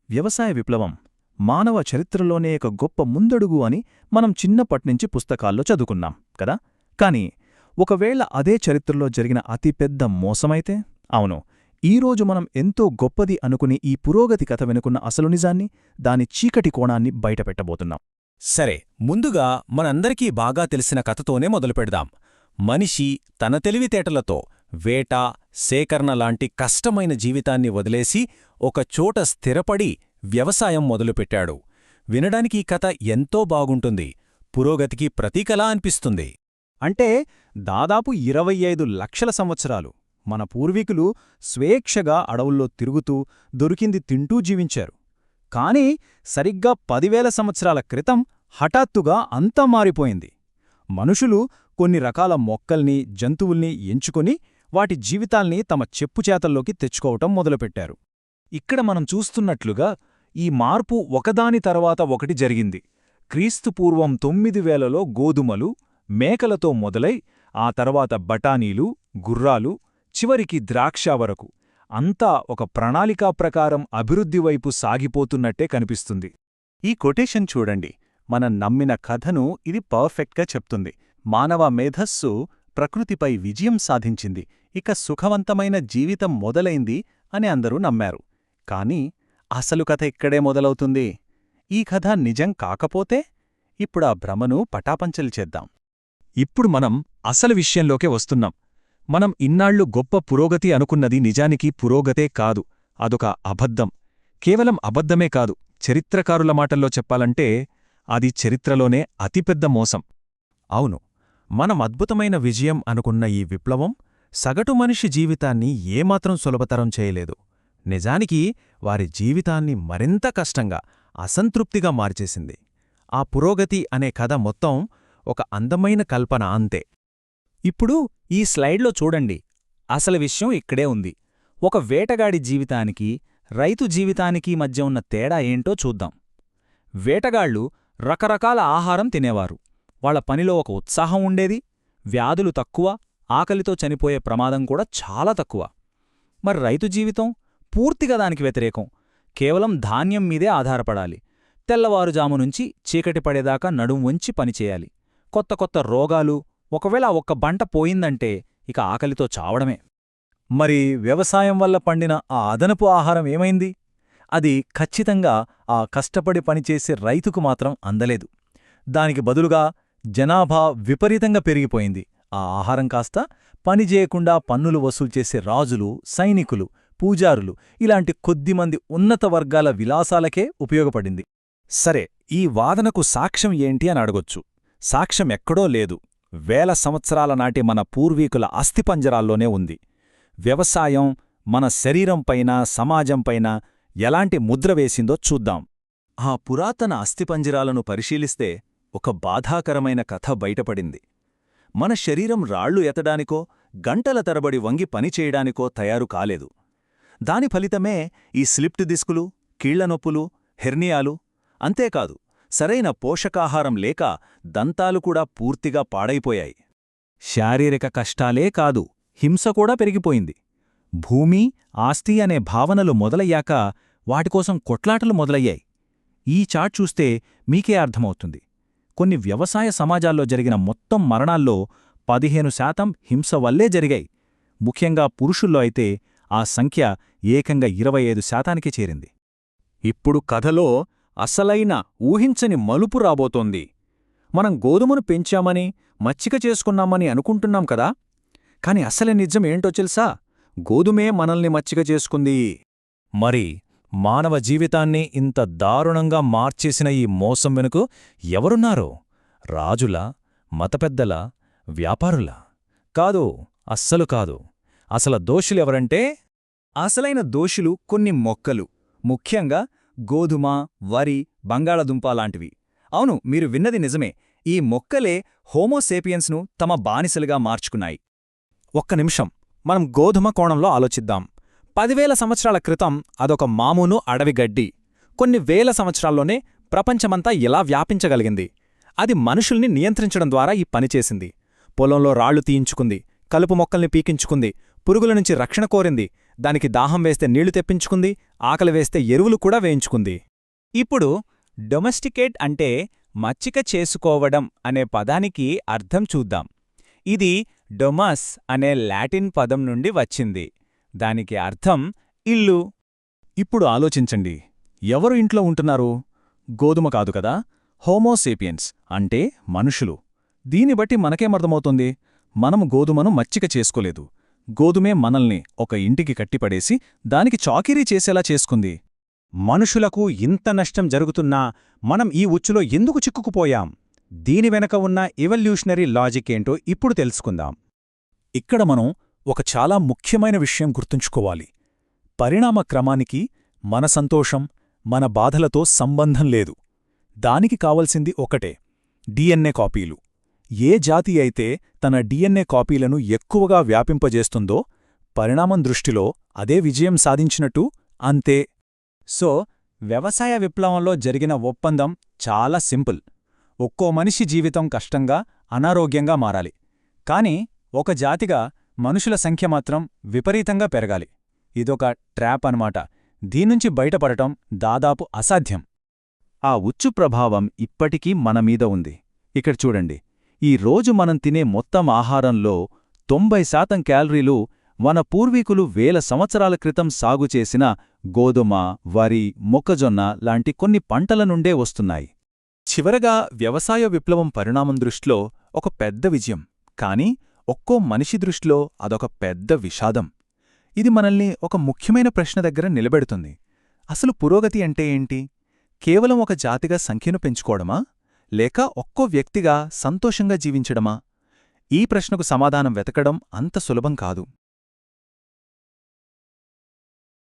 వ్యవసాయ విప్లవం మానవ చరిత్రలోనే ఒక గొప్ప ముందడుగు అని మనం చిన్నప్పట్నుంచి పుస్తకాల్లో చదువుకున్నాం కదా. కాని ఒకవేళ అదే చరిత్రలో జరిగిన అతిపెద్ద మోసమైతే? అవును, ఈరోజు మనం ఎంతో గొప్పది అనుకుని ఈ పురోగతి కథ వెనుకున్న అసలు నిజాన్ని, దాని చీకటి కోణాన్ని బయటపెట్టబోతున్నాం. సరే, ముందుగా మనందరికీ బాగా తెలిసిన కథతోనే మొదలుపెడదాం. మనిషి తన తెలివితేటలతో వేట, సేకరణ లాంటి కష్టమైన జీవితాన్ని వదిలేసి ఒకచోట స్థిరపడి వ్యవసాయం మొదలుపెట్టాడు. వినడానికి ఈ కథ ఎంతో బాగుంటుంది, పురోగతికి ప్రతీకలా అనిపిస్తుంది. అంటే దాదాపు 25 లక్షల సంవత్సరాలు మన పూర్వీకులు స్వేచ్ఛగా అడవుల్లో తిరుగుతూ దొరికింది తింటూ జీవించారు. కాని సరిగ్గా 10,000 సంవత్సరాల క్రితం హఠాత్తుగా అంతా మారిపోయింది. మనుషులు కొన్ని రకాల మొక్కల్ని, జంతువుల్ని ఎంచుకొని వాటి జీవితాల్ని తమ చెప్పుచేతల్లోకి తెచ్చుకోవటం మొదలుపెట్టారు. ఇక్కడ మనం చూస్తున్నట్లుగా ఈ మార్పు ఒకదాని తర్వాత ఒకటి జరిగింది. క్రీస్తుపూర్వం 9000లో గోధుమలు, మేకలతో మొదలై ఆ తర్వాత బఠానీలు, గుర్రాలు, చివరికి ద్రాక్ష వరకు అంతా ఒక ప్రణాళికా ప్రకారం అభివృద్ధివైపు సాగిపోతున్నట్టే కనిపిస్తుంది. ఈ కొటేషన్ చూడండి, మనం నమ్మిన కథను ఇది పర్ఫెక్ట్గా చెప్తుంది. మానవ మేధస్సు ప్రకృతిపై విజయం సాధించింది, ఇక సుఖవంతమైన జీవితం మొదలైంది అని అందరూ నమ్మారు. కాని అసలు కథ ఇక్కడే మొదలవుతుంది. ఈ కథ నిజం కాకపోతే? ఇప్పుడా భ్రమను పటాపంచలు చేద్దాం. ఇప్పుడు మనం అసలు విషయంలోకే వస్తున్నాం. మనం ఇన్నాళ్లు గొప్ప పురోగతి అనుకున్నది నిజానికి పురోగతే కాదు, అదొక అబద్ధం. కేవలం అబద్ధమే కాదు, చరిత్రకారుల మాటల్లో చెప్పాలంటే అది చరిత్రలోనే అతిపెద్ద మోసం. అవును, మనం అద్భుతమైన విజయం అనుకున్న ఈ విప్లవం సగటు మనిషి జీవితాన్ని ఏమాత్రం సులభతరం చేయలేదు. నిజానికి వారి జీవితాన్ని మరింత కష్టంగా, అసంతృప్తిగా మార్చేసింది. ఆ పురోగతి అనే కథ మొత్తం ఒక అందమైన కల్పన అంతే. ఇప్పుడు ఈ స్లైడ్లో చూడండి, అసలు విషయం ఇక్కడే ఉంది. ఒక వేటగాడి జీవితానికి, రైతు జీవితానికి మధ్య ఉన్న తేడా ఏంటో చూద్దాం. వేటగాళ్లు రకరకాల ఆహారం తినేవారు. వాళ్ల పనిలో ఒక ఉత్సాహం ఉండేది, వ్యాధులు తక్కువ, ఆకలితో చనిపోయే ప్రమాదం కూడా చాలా తక్కువ. మరి రైతు జీవితం పూర్తిగా దానికి వ్యతిరేకం. కేవలం ధాన్యం మీదే ఆధారపడాలి. తెల్లవారుజాము నుంచి చీకటి పడేదాకా నడుం వంచి పనిచేయాలి. కొత్త కొత్త రోగాలు, ఒకవేళ ఒక్క బంట పోయిందంటే ఇక ఆకలితో చావడమే. మరి వ్యవసాయం వల్ల పండిన ఆ అదనపు ఆహారం ఏమైంది? అది ఖచ్చితంగా ఆ కష్టపడి పనిచేసే రైతుకు మాత్రం అందలేదు. దానికి బదులుగా జనాభా విపరీతంగా పెరిగిపోయింది. ఆ ఆహారం కాస్త పనిచేయకుండా పన్నులు వసూలు చేసే రాజులు, సైనికులు, పూజారులు ఇలాంటి కొద్దిమంది ఉన్నత వర్గాల విలాసాలకే ఉపయోగపడింది. సరే, ఈ వాదనకు సాక్ష్యం ఏంటి అని అడగొచ్చు. సాక్ష్యం ఎక్కడో లేదు, వేల సంవత్సరాల నాటి మన పూర్వీకుల అస్థిపంజరాల్లోనే ఉంది. వ్యవసాయం మన శరీరంపైన, సమాజంపైన ఎలాంటి ముద్ర వేసిందో చూద్దాం. ఆ పురాతన అస్థిపంజరాలను పరిశీలిస్తే ఒక బాధాకరమైన కథ బయటపడింది. మన శరీరం రాళ్లు ఎత్తడానికో, గంటల తరబడి వంగి పనిచేయడానికో తయారు కాలేదు. దాని ఫలితమే ఈ స్లిప్ట్ డిస్కులు, కీళ్లనొప్పులు, హెర్నియాలు. అంతేకాదు, సరైన పోషకాహారం లేక దంతాలు కూడా పూర్తిగా పాడైపోయాయి. శారీరక కష్టాలే కాదు, హింస కూడా పెరిగిపోయింది. భూమి, ఆస్తి అనే భావనలు మొదలయ్యాక వాటికోసం కొట్లాటలు మొదలయ్యాయి. ఈ చాట్ చూస్తే మీకే అర్థమవుతుంది. కొన్ని వ్యవసాయ సమాజాల్లో జరిగిన మొత్తం మరణాల్లో 15% హింస వల్లే జరిగాయి. ముఖ్యంగా పురుషుల్లో అయితే ఆ సంఖ్య ఏకంగా 25%కి చేరింది. ఇప్పుడు కథలో అసలైన ఊహించని మలుపు రాబోతోంది. మనం గోధుమను పెంచామని, మచ్చిక చేసుకున్నామని అనుకుంటున్నాం కదా, కాని అసలు నిజం ఏంటో తెలుసా? గోధుమే మనల్ని మచ్చిక చేసుకుంది. మరి మానవ జీవితాన్ని ఇంత దారుణంగా మార్చేసిన ఈ మోసం వెనుక ఎవరున్నారో? రాజులా? మతపెద్దలా? వ్యాపారులా? కాదు, అస్సలు కాదు. అసలు దోషులెవరంటే? అసలైన దోషులు కొన్ని మొక్కలు, ముఖ్యంగా గోధుమ, వరి, బంగాళదుంప లాంటివి. అవును, మీరు విన్నది నిజమే. ఈ మొక్కలే హోమోసేపియన్స్ను తమ బానిసలుగా మార్చుకున్నాయి. ఒక్క నిమిషం, మనం గోధుమ కోణంలో ఆలోచిద్దాం. 10,000 సంవత్సరాల క్రితం అదొక మామూలు అడవిగడ్డి. కొన్ని వేల సంవత్సరాల్లోనే ప్రపంచమంతా ఎలా వ్యాపించగలిగింది? అది మనుషుల్ని నియంత్రించడం ద్వారా ఈ పనిచేసింది. పొలంలో రాళ్లు తీయించుకుంది, కలుపు మొక్కల్ని పీకించుకుంది, పురుగుల నుంచి రక్షణ కోరింది, దానికి దాహం వేస్తే నీళ్లు తెప్పించుకుంది, ఆకలి వేస్తే ఎరువులు కూడా వేయించుకుంది. ఇప్పుడు డొమెస్టికేట్ అంటే మచ్చిక చేసుకోవడం అనే పదానికి అర్థం చూద్దాం. ఇది డొమస్ అనే లాటిన్ పదం నుండి వచ్చింది. దానికి అర్థం ఇల్లు. ఇప్పుడు ఆలోచించండి, ఎవరు ఇంట్లో ఉంటున్నారు? గోధుమ కాదు కదా, హోమోసేపియన్స్ అంటే మనుషులు. దీన్ని బట్టి మనకేమర్థమవుతుంది? మనం గోధుమను మచ్చిక చేసుకోలేదు. గోధుమే మనల్ని ఒక ఇంటికి కట్టిపడేసి దానికి చాకిరీ చేసేలా చేసుకుంది. మనుషులకు ఇంత నష్టం జరుగుతున్నా మనం ఈ ఉచ్చులో ఎందుకు చిక్కుకుపోయాం? దీని వెనక ఉన్న ఎవల్యూషనరీ లాజిక్ ఏంటో ఇప్పుడు తెలుసుకుందాం. ఇక్కడ మనం ఒక చాలా ముఖ్యమైన విషయం గుర్తుంచుకోవాలి. పరిణామ క్రమానికి మన సంతోషం, మన బాధలతో సంబంధం లేదు. దానికి కావలసింది ఒకటే, డిఎన్ఏ కాపీలు. ఏ జాతి అయితే తన డిఎన్ఏ కాపీలను ఎక్కువగా వ్యాపింపజేస్తుందో పరిణామం దృష్టిలో అదే విజయం సాధించినట్టు అంతే. సో వ్యవసాయ విప్లవంలో జరిగిన ఒప్పందం చాలా సింపుల్. ఒక్కో మనిషి జీవితం కష్టంగా, అనారోగ్యంగా మారాలి. కాని ఒక జాతిగా మనుషుల సంఖ్య మాత్రం విపరీతంగా పెరగాలి. ఇదొక ట్రాప్ అన్నమాట. దీన్నుంచి బయటపడటం దాదాపు అసాధ్యం. ఆ ఉచ్చు ప్రభావం ఇప్పటికీ మనమీద ఉంది. ఇక్కడ చూడండి, ఈ రోజు మనం తినే మొత్తం ఆహారంలో 90% క్యాలరీలు మన పూర్వీకులు వేల సంవత్సరాల క్రితం సాగుచేసిన గోధుమ, వరి, మొక్కజొన్న లాంటి కొన్ని పంటల నుండే వస్తున్నాయి. చివరగా వ్యవసాయ విప్లవం పరిణామం దృష్టిలో ఒక పెద్ద విజయం. కానీ ఒక్కో మనిషి దృష్టిలో అదొక పెద్ద విషాదం. ఇది మనల్ని ఒక ముఖ్యమైన ప్రశ్న దగ్గర నిలబెడుతుంది. అసలు పురోగతి అంటే ఏంటి? కేవలం ఒక జాతిగా సంఖ్యను పెంచుకోవడమా? లేక ఒక్కో వ్యక్తిగా సంతోషంగా జీవించడమా? ఈ ప్రశ్నకు సమాధానం వెతకడం అంత సులభం కాదు.